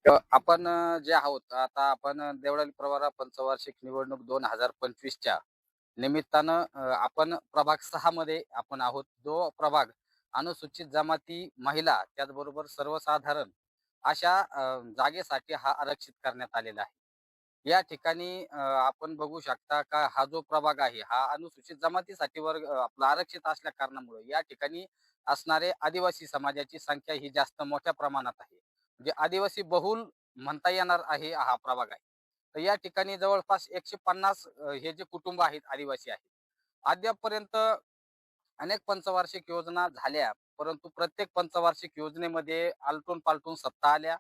आपण जे आहोत आता आपण देवळाली प्रवरा पंचवार्षिक निवडणूक 2025च्या निमित्तानं आपण प्रभाग 6 मध्ये आपण आहोत. जो प्रभाग अनुसूचित जमाती, महिला त्याचबरोबर सर्वसाधारण अशा जागेसाठी हा आरक्षित करण्यात आलेला आहे. या ठिकाणी आपण बघू शकता का हा जो प्रभाग आहे हा अनुसूचित जमातीसाठी वर्ग आपला आरक्षित असल्या कारणामुळे या ठिकाणी असणारे आदिवासी समाजाची संख्या ही जास्त मोठ्या प्रमाणात आहे. म्हणजे आदिवासी बहुल म्हणता येणार आहे हा प्रभाग आहे. तर या ठिकाणी जवळपास 150 हे जे कुटुंब आहेत आदिवासी आहेत. अद्यापपर्यंत अनेक पंचवार्षिक योजना झाल्या, परंतु प्रत्येक पंचवार्षिक योजनेमध्ये आलटून-पालटून सत्ता आल्या.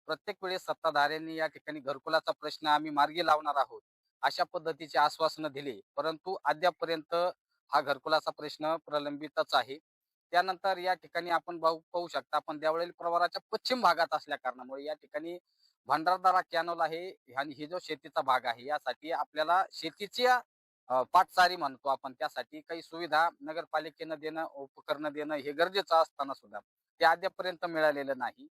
प्रत्येक वेळेस सत्ताधाऱ्यांनी या ठिकाणी घरकुलाचा प्रश्न आम्ही मार्गी लावणार आहोत, अशा पद्धतीची आश्वासनं दिली. परंतु अद्यापपर्यंत हा घरकुलाचा प्रश्न प्रलंबितच आहे. त्यानंतर या ठिकाणी आपण पाहू शकता आपण देवळाली प्रवराच्या पश्चिम भागात असल्या कारणामुळे या ठिकाणी भंडारदरा कॅनॉल आहे आणि ही जो शेतीचा भाग आहे यासाठी आपल्याला शेतीची पाटचारी म्हणतो आपण त्यासाठी काही सुविधा नगरपालिकेनं देणं, उपकरणं देणं हे गरजेचं असताना सुद्धा ते अद्यापपर्यंत मिळालेलं नाही.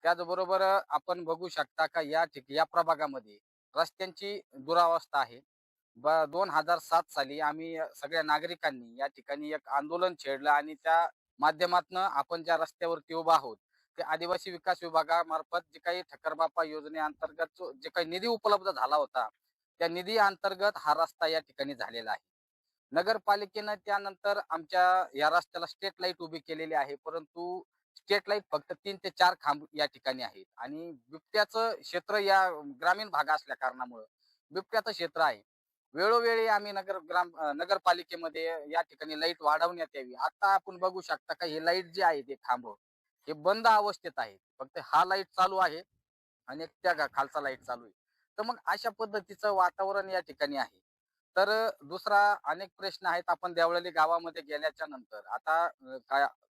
त्याचबरोबर आपण बघू शकता का या प्रभागामध्ये रस्त्यांची दुरावस्था आहे. 2007 साली आम्ही सगळ्या नागरिकांनी या ठिकाणी एक आंदोलन छेडलं आणि त्या माध्यमातनं आपण ज्या रस्त्यावरती उभा आहोत ते आदिवासी विकास विभागामार्फत जे काही ठक्करबापा योजनेअंतर्गत जे काही निधी उपलब्ध झाला होता त्या निधी अंतर्गत हा रस्ता या ठिकाणी झालेला आहे. नगरपालिकेनं त्यानंतर आमच्या या रस्त्याला स्ट्रीट लाईट उभी केलेली आहे, परंतु स्ट्रीट लाईट फक्त 3 ते 4 खांब या ठिकाणी आहेत आणि बिबट्याचं क्षेत्र या ग्रामीण भाग असल्या कारणामुळं बिबट्याचं क्षेत्र आहे. वेळोवेळी आम्ही नगरपालिकेमध्ये या ठिकाणी लाईट वाढवण्यात यावी. आता आपण बघू शकता का हे लाईट जे आहे ते खांब हे बंद अवस्थेत आहे. फक्त हा लाईट चालू आहे आणि एक त्या खालचा लाईट चालू आहे. तर मग अशा पद्धतीचं वातावरण या ठिकाणी आहे. तर दुसरा अनेक प्रश्न आहेत. आपण देवळाली गावामध्ये गेल्याच्या नंतर आता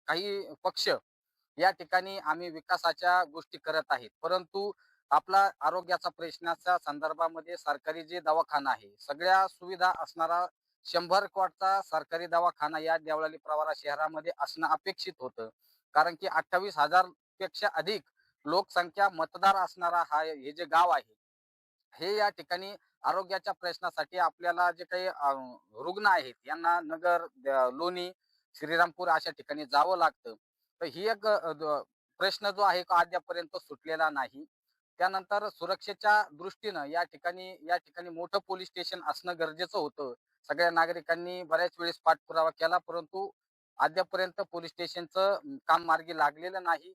काही पक्ष या ठिकाणी आम्ही विकासाच्या गोष्टी करत आहेत. परंतु आपला आरोग्याचा प्रश्नाच्या संदर्भामध्ये सरकारी जे दवाखाना आहे, सगळ्या सुविधा असणारा 100 कोटचा सरकारी दवाखाना या देवळाली प्रवरा शहरामध्ये असणं अपेक्षित होतं. कारण की 28,000 पेक्षा अधिक लोकसंख्या मतदार असणारा हे जे गाव आहे, हे या ठिकाणी आरोग्याच्या प्रश्नासाठी आपल्याला जे काही रुग्ण आहेत यांना नगर, लोणी, श्रीरामपूर अशा ठिकाणी जावं लागतं. तर ही एक प्रश्न जो आहे तो अद्यापर्यंत सुटलेला नाही. त्यानंतर सुरक्षेच्या दृष्टीनं या ठिकाणी मोठं पोलीस स्टेशन असणं गरजेचं होतं. सगळ्या नागरिकांनी बऱ्याच वेळेस पाठपुरावा केला, परंतु अद्यापर्यंत पोलीस स्टेशनचं काम मार्गी लागलेलं नाही.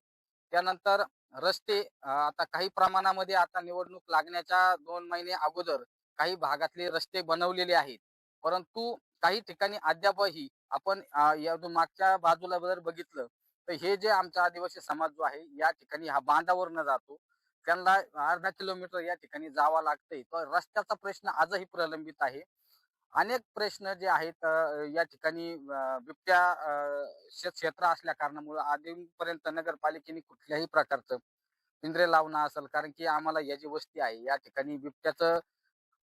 त्यानंतर रस्ते आता काही प्रमाणामध्ये आता निवडणूक लागण्याच्या 2 महिने अगोदर काही भागातले रस्ते बनवलेले आहेत. परंतु काही ठिकाणी अद्यापही आपण या मागच्या बाजूला जर बघितलं तर हे जे आमचा आदिवासी समाज जो आहे या ठिकाणी हा बांधावरनं जातो. त्यांना अर्धा किलोमीटर या ठिकाणी जावं लागतंय. तर रस्त्याचा प्रश्न आजही प्रलंबित आहे. अनेक प्रश्न जे आहेत या ठिकाणी बिबट्या क्षेत्र असल्या कारणामुळे आजपर्यंत नगरपालिकेने कुठल्याही प्रकारचं पिंजरे लावणं असेल, कारण की आम्हाला या जी वस्ती आहे या ठिकाणी बिबट्याचं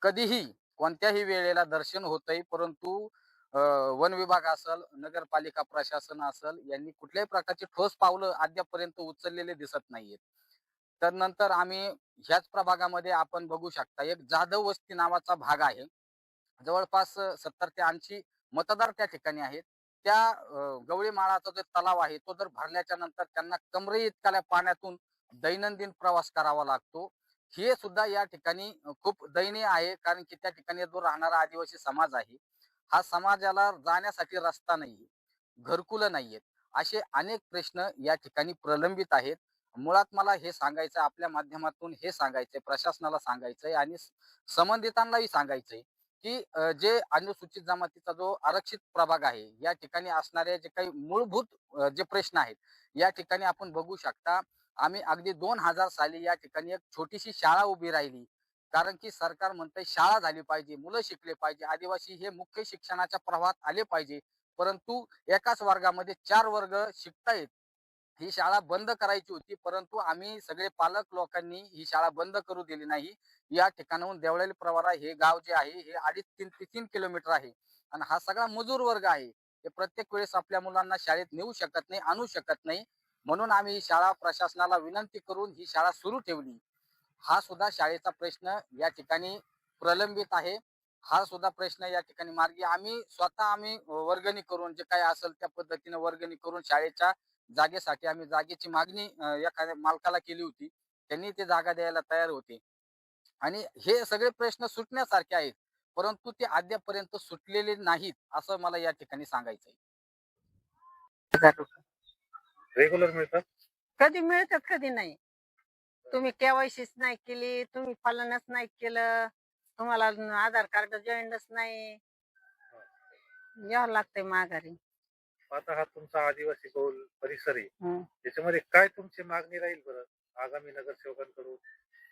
कधीही कोणत्याही वेळेला दर्शन होतंय, परंतु अ, वन विभाग असेल, नगरपालिका प्रशासन असेल यांनी कुठल्याही प्रकारची ठोस पावलं अद्यापपर्यंत उचललेले दिसत नाहीयेत. तर नंतर आम्ही ह्याच प्रभागामध्ये आपण बघू शकता एक जाधव वस्ती नावाचा भाग आहे. जवळपास 70 ते 80 मतदार त्या ठिकाणी आहेत. त्या गवळी माळाचा जो तलाव आहे तो जर भरल्याच्या नंतर त्यांना कमरे इतक्या पाण्यातून दैनंदिन प्रवास करावा लागतो. हे सुद्धा या ठिकाणी खूप दयनीय आहे, कारण की त्या ठिकाणी जो राहणारा आदिवासी समाज आहे, हा समाजाला जाण्यासाठी रस्ता नाहीये, घरकुलं नाहीयेत. असे अनेक प्रश्न या ठिकाणी प्रलंबित आहेत. मुळात मला हे सांगायचं आपल्या माध्यमातून हे सांगायचंय, प्रशासनाला सांगायचंय आणि संबंधितांनाही सांगायचंय, की जे अनुसूचित जमातीचा जो आरक्षित प्रभाग आहे, या ठिकाणी असणारे जे काही मूलभूत जे प्रश्न आहेत, या ठिकाणी आपण बघू शकता. आम्ही अगदी 2000 साली या ठिकाणी एक छोटीशी शाळा उभी राहिली. कारण की सरकार म्हणतंय शाळा झाली पाहिजे, मुलं शिकले पाहिजे, आदिवासी हे मुख्य शिक्षणाच्या प्रवाहात आले पाहिजे. परंतु एकाच वर्गामध्ये 4 वर्ग शिकतायत. ही शाळा बंद करायची होती, परंतु आम्ही सगळे पालक लोकांनी ही शाळा बंद करू दिली नाही. या ठिकाणाहून देवळाली प्रवरा हे गाव जे आहे हे 2.5 ते 3 किलोमीटर आहे आणि हा सगळा मजूर वर्ग आहे. हे प्रत्येक वेळेस आपल्या मुलांना शाळेत नेऊ शकत नाही, आणू शकत नाही. म्हणून आम्ही ही शाळा प्रशासनाला विनंती करून ही शाळा सुरू ठेवली. हा सुद्धा शाळेचा प्रश्न या ठिकाणी प्रलंबित आहे. हा सुद्धा प्रश्न या ठिकाणी मार्गी आम्ही वर्गणी करून जे काही असेल त्या पद्धतीने वर्गणी करून शाळेच्या जागेसाठी आम्ही जागेची मागणी एखाद्या मालकाला केली होती. त्यांनी ते जागा द्यायला तयार होते आणि हे सगळे प्रश्न सुटण्यासारखे आहेत. परंतु ते अद्यापपर्यंत सुटलेले नाहीत, असं मला या ठिकाणी सांगायचं आहे. 1000 रुपये रेग्युलर मिळतात. कधी मिळतात कधी नाही. तुम्ही केवायसीच नाही केली, तुम्ही फलनच नाही केलं, तुम्हाला आधार कार्ड जॉईनच नाही, यावं लागतंय माघारी. आता हा तुमचा आदिवासी बहुल परिसर आहे, हं. त्याच्यामध्ये काय तुमची मागणी राहील बरं आगामी नगरसेवकांकडून?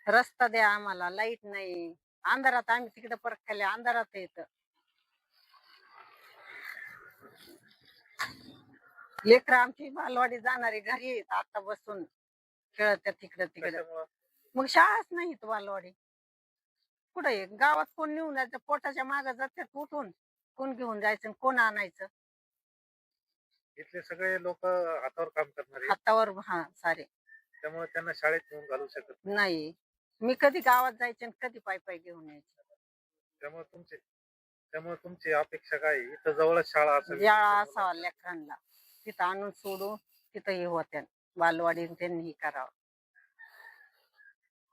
रस्ता द्या आम्हाला, लाईट नाही, अंधारात आम्ही तिकडे परत खाली अंधारात येत. लेकर आमची बालवाडी जाणारी घरी येत आता बसून खेळत तिकडे तिकडे. कशामुळं? मग शाळाच नाही इथं बालवाडी कुठे गावात कोण नेऊन जायचं, पोटाच्या मागे जातात उठून, कोण घेऊन जायचं आणि कोण आणायचं. इथले सगळे लोक हातावर काम करणारे, हातावर हा सारे त्यामुळे त्यांना शाळेत नेऊन घालू शकत नाही. नाही. मी कधी गावात जायचे आणि कधी पायी पायी घेऊन यायचे. त्यामुळे तुमची अपेक्षा काय आहे? इथं जवळच शाळा असावी. शाळा असावा लेकरांना, तिथं आणून सोडून तिथं हे होत्या बालवाडी त्यांनी हे करावं.